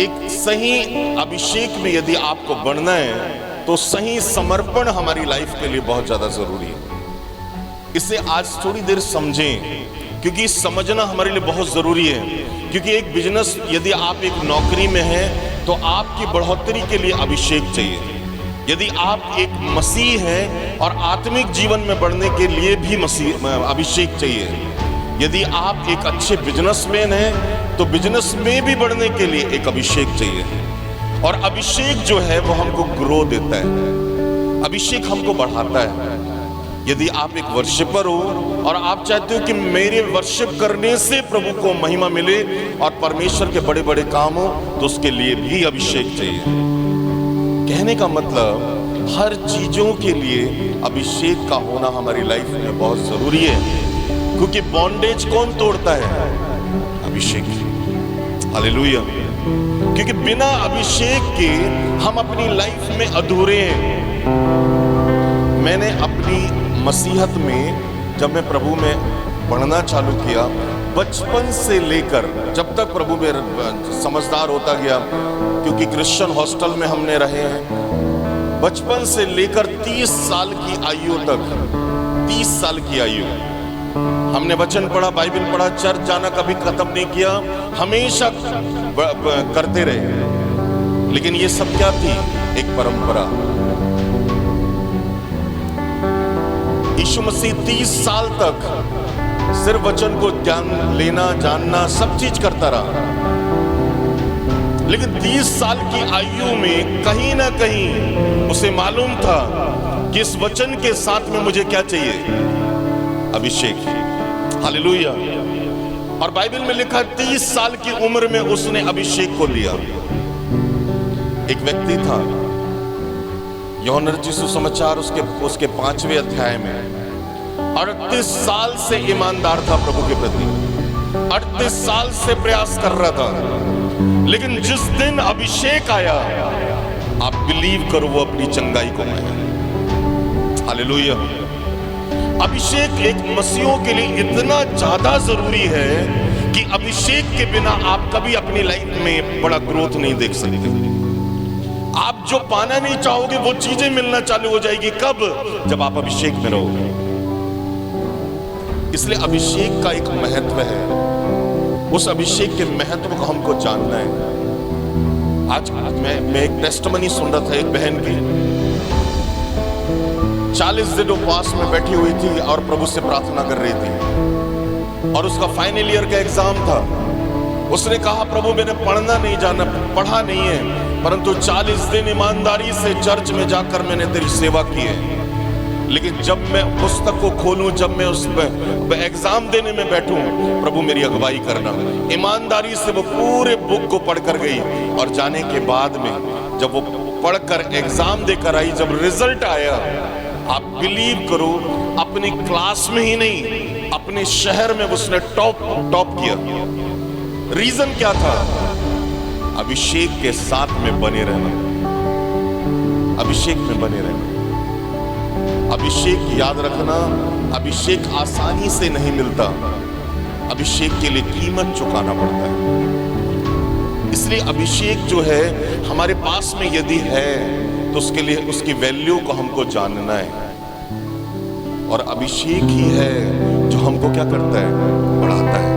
एक सही अभिषेक में यदि आपको बढ़ना है तो सही समर्पण हमारी लाइफ के लिए बहुत ज्यादा जरूरी है। इसे आज थोड़ी देर समझें, क्योंकि समझना हमारे लिए बहुत जरूरी है। क्योंकि एक बिजनेस, यदि आप एक नौकरी में हैं तो आपकी बढ़ोतरी के लिए अभिषेक चाहिए। यदि आप एक मसीह हैं और आत्मिक जीवन में बढ़ने के लिए भी अभिषेक चाहिए। यदि आप एक अच्छे बिजनेसमैन हैं तो बिजनेस में भी बढ़ने के लिए एक अभिषेक चाहिए। और अभिषेक जो है वो हमको ग्रो देता है, अभिषेक हमको बढ़ाता है। यदि आप एक वर्शिपर हो और आप चाहते हो कि मेरे वर्शिप करने से प्रभु को महिमा मिले और परमेश्वर के बड़े बड़े काम हो, तो उसके लिए भी अभिषेक चाहिए। कहने का मतलब हर चीजों के लिए अभिषेक का होना हमारी लाइफ में बहुत जरूरी है। क्योंकि बॉन्डेज कौन तोड़ता है? अभिषेक। हालेलुया। क्योंकि बिना अभिषेक के हम अपनी लाइफ में अधूरे हैं। मैंने अपनी मसीहत में, जब मैं प्रभु में बढ़ना चालू किया, बचपन से लेकर जब तक प्रभु में समझदार होता गया, क्योंकि क्रिश्चियन हॉस्टल में हमने रहे हैं, बचपन से लेकर 30 साल की आयु तक, 30 साल की आयु हमने वचन पढ़ा, बाइबल पढ़ा, चर्च जाना कभी खत्म नहीं किया, हमेशा करते रहे। लेकिन ये सब क्या थी? एक परंपरा। यीशु मसीह 30 साल तक सिर्फ वचन को ध्यान लेना, जानना, सब चीज करता रहा। लेकिन 30 साल की आयु में कहीं ना कहीं उसे मालूम था कि इस वचन के साथ में मुझे क्या चाहिए? अभिषेक। हालेलुया। और बाइबल में लिखा 30 साल की उम्र में उसने अभिषेक को लिया। एक व्यक्ति था, यूहन्ना रचित सुसमाचार उसके 5वें अध्याय में 38 साल से ईमानदार था प्रभु के प्रति, 38 साल से प्रयास कर रहा था। लेकिन जिस दिन अभिषेक आया, आप बिलीव करो, वो अपनी चंगाई को पाया। हालेलुया। अभिषेक एक मसीहों के लिए इतना ज्यादा जरूरी है कि अभिषेक के बिना आप कभी अपनी लाइफ में बड़ा ग्रोथ नहीं देख सकते। आप जो पाना नहीं चाहोगे वो चीजें मिलना चालू हो जाएगी। कब? जब आप अभिषेक में रहोगे। इसलिए अभिषेक का एक महत्व है। उस अभिषेक के महत्व को हमको जानना है। आज मैं एक टेस्टमनी सुन रहा था, एक बहन की 40 दिन उपवास में बैठी हुई थी और प्रभु से प्रार्थना कर रही थी, और उसका फाइनल ईयर का एग्जाम था। उसने कहा, प्रभु मैंने पढ़ना नहीं जाना, पढ़ा नहीं है, परंतु 40 दिन ईमानदारी से चर्च में जाकर मैंने तेरी सेवा की है। लेकिन जब मैं पुस्तक को खोलूं, जब मैं उस एग्जाम देने में बैठूं, प्रभु मेरी अगुवाई करना। ईमानदारी से वो पूरे बुक को पढ़कर गई, और जाने के बाद में जब वो पढ़कर एग्जाम देकर आई, जब रिजल्ट आया, आप बिलीव करो, अपनी क्लास में ही नहीं, अपने शहर में उसने टॉप किया। रीजन क्या था? अभिषेक के साथ में बने रहना, अभिषेक में बने रहना। अभिषेक याद रखना, अभिषेक आसानी से नहीं मिलता, अभिषेक के लिए कीमत चुकाना पड़ता है। इसलिए अभिषेक जो है हमारे पास में यदि है तो उसके लिए उसकी वैल्यू को हमको जानना है। और अभिषेक ही है जो हमको क्या करता है? बढ़ाता है।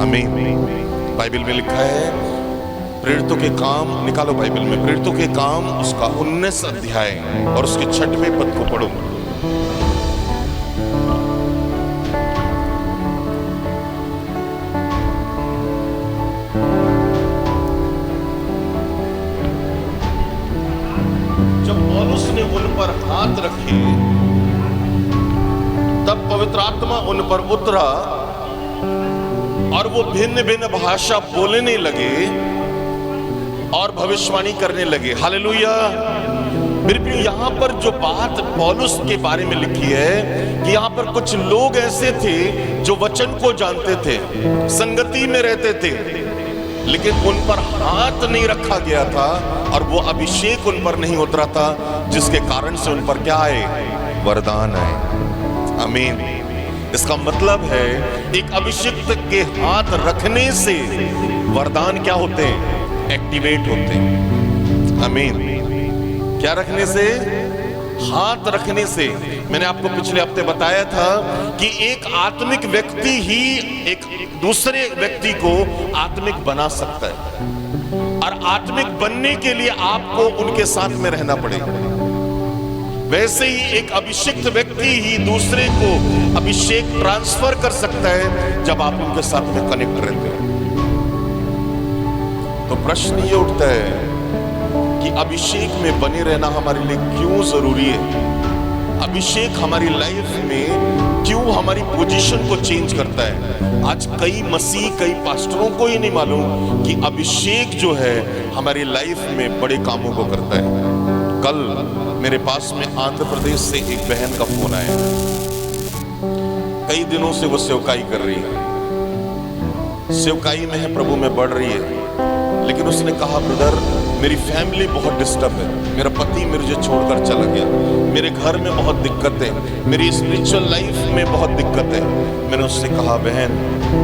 आमीन। बाइबल में लिखा है, प्रेरितों के काम, निकालो बाइबल में, प्रेरितों के काम उसका 19 अध्याय और उसके 6वें पद को पढ़ो। उसने उन पर हाथ रखे, तब पवित्र आत्मा उन पर उतरा और वो भिन्न भिन्न भाषा बोलने लगे और भविष्यवाणी करने लगे। हालेलुया। फिर यहां पर जो बात पौलुस के बारे में लिखी है कि यहां पर कुछ लोग ऐसे थे जो वचन को जानते थे, संगति में रहते थे, लेकिन उन पर हाथ नहीं रखा गया था और वो अभिषेक उन पर नहीं उतरा था, जिसके कारण से उन पर क्या आए? वरदान आए। आमीन। इसका मतलब है एक अभिषिक्त के हाथ रखने से वरदान क्या होते हैं? एक्टिवेट होते हैं। आमीन। क्या रखने से? हाथ रखने से। मैंने आपको पिछले हफ्ते बताया था कि एक आत्मिक व्यक्ति ही एक दूसरे व्यक्ति को आत्मिक बना सकता है, और आत्मिक बनने के लिए आपको उनके साथ में रहना पड़ेगा। वैसे ही एक अभिषिक्त व्यक्ति ही दूसरे को अभिषेक ट्रांसफर कर सकता है जब आप उनके साथ में कनेक्ट रहते हो। तो प्रश्न ये उठता है कि अभिषेक में बने रहना हमारे लिए क्यों जरूरी है? अभिषेक हमारी लाइफ में क्यों हमारी पोजीशन को चेंज करता है? आज कई मसीह, कई पास्टरों को ही नहीं मालूम कि अभिषेक जो है हमारी लाइफ में बड़े कामों को करता है। कल मेरे पास में आंध्र प्रदेश से एक बहन का फोन आया। कई दिनों से वो सेवकाई कर रही है, सेवकाई में है, प्रभु में बढ़ रही है, लेकिन उसने कहा ब्रदर मेरी फैमिली बहुत डिस्टर्ब है, मेरा पति मुझे छोड़कर चला गया, मेरे घर में बहुत दिक्कत है, मेरी स्पिरिचुअल लाइफ में बहुत दिक्कत है। मैंने उससे कहा बहन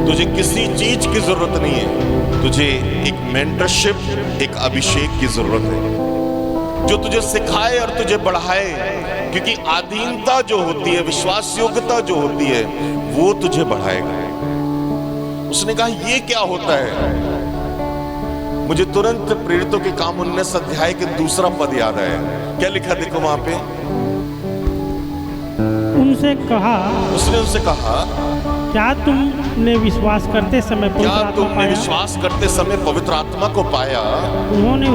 तुझे किसी चीज की जरूरत नहीं है, तुझे एक मेंटरशिप, एक अभिषेक की जरूरत है जो तुझे सिखाए और तुझे बढ़ाए, क्योंकि अधीनता जो होती है, विश्वास योग्यता जो होती है, वो तुझे बढ़ाएगा। उसने कहा ये क्या होता है? मुझे तुरंत प्रेरितों के काम 19 अध्याय के 2 पद याद आया। क्या लिखा देखो वहां पे? उसने उनसे कहा क्या तुमने विश्वास करते समय पवित्र आत्मा को पाया? उन्होंने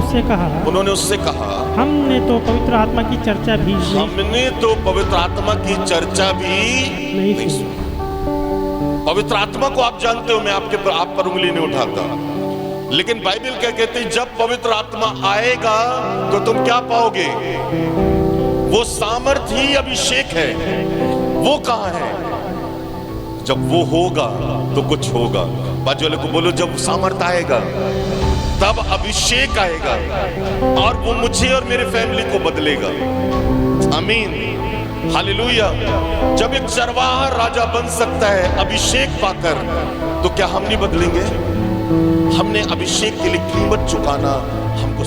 उससे कहा हमने तो पवित्र आत्मा की चर्चा भी नहीं सुनी। पवित्र आत्मा को आप जानते हो, मैं आप पर उंगली नहीं उठाता, लेकिन बाइबल क्या कहती है? जब पवित्र आत्मा आएगा तो तुम क्या पाओगे? वो सामर्थ्य ही अभिषेक है। वो कहां है? जब वो होगा तो कुछ होगा। बाजू वाले को बोलो जब सामर्थ्य आएगा तब अभिषेक आएगा और वो मुझे और मेरे फैमिली को बदलेगा। आमीन, हालेलुया। जब एक चरवाहा राजा बन सकता है अभिषेक पाकर, तो क्या हम नहीं बदलेंगे? हमने अभिषेक के लिए कीमत चुकाना हमको